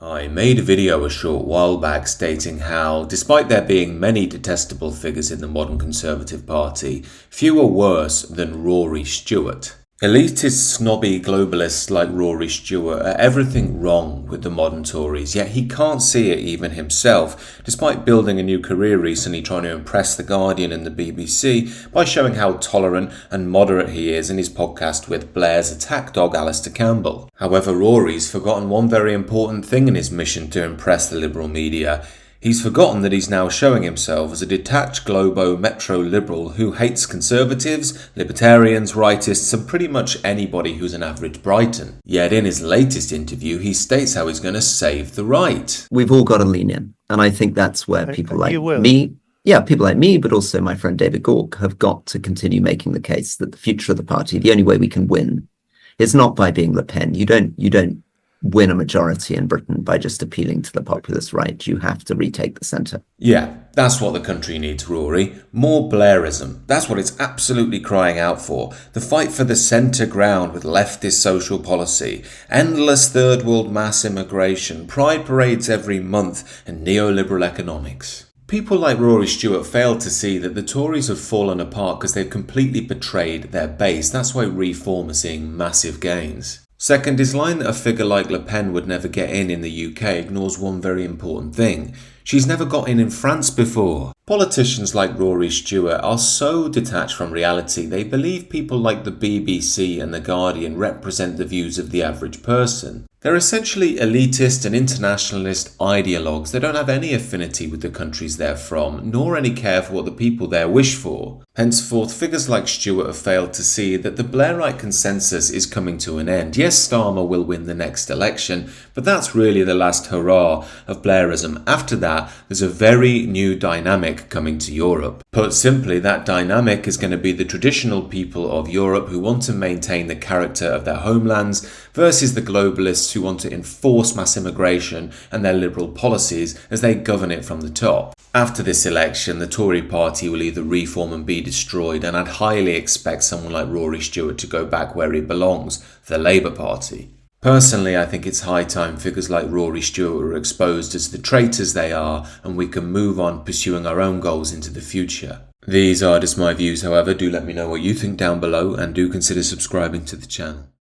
I made a video a short while back stating how, despite there being many detestable figures in the modern Conservative Party, few are worse than Rory Stewart. Elitist, snobby globalists like Rory Stewart are everything wrong with the modern Tories, yet he can't see it even himself, despite building a new career recently trying to impress The Guardian and the BBC by showing how tolerant and moderate he is in his podcast with Blair's attack dog Alistair Campbell. However, Rory's forgotten one very important thing in his mission to impress the liberal media. He's forgotten that he's now showing himself as a detached globo metro liberal who hates conservatives, libertarians, rightists and pretty much anybody who's an average Brighton. Yet in his latest interview he states how he's going to save the right. We've all got to lean in, and I think that's where people like me, but also my friend David Gork have got to continue making the case that the future of the party, the only way we can win, is not by being Le Pen. You don't win a majority in Britain by just appealing to the populist right. You have to retake the centre. Yeah, that's what the country needs, Rory. More Blairism. That's what it's absolutely crying out for. The fight for the centre ground with leftist social policy, endless third world mass immigration, pride parades every month, and neoliberal economics. People like Rory Stewart fail to see that the Tories have fallen apart because they've completely betrayed their base. That's why Reform are seeing massive gains. Second, his line that a figure like Le Pen would never get in the UK ignores one very important thing. She's never got in France before. Politicians like Rory Stewart are so detached from reality, they believe people like the BBC and The Guardian represent the views of the average person. They're essentially elitist and internationalist ideologues. They don't have any affinity with the countries they're from, nor any care for what the people there wish for. Henceforth, figures like Stewart have failed to see that the Blairite consensus is coming to an end. Yes, Starmer will win the next election, but that's really the last hurrah of Blairism. After that, there's a very new dynamic coming to Europe. Put simply, that dynamic is going to be the traditional people of Europe who want to maintain the character of their homelands versus the globalists who want to enforce mass immigration and their liberal policies as they govern it from the top. After this election, the Tory Party will either reform and be destroyed, and I'd highly expect someone like Rory Stewart to go back where he belongs, the Labour Party. Personally, I think it's high time figures like Rory Stewart are exposed as the traitors they are, and we can move on pursuing our own goals into the future. These are just my views, however. Do let me know what you think down below, and do consider subscribing to the channel.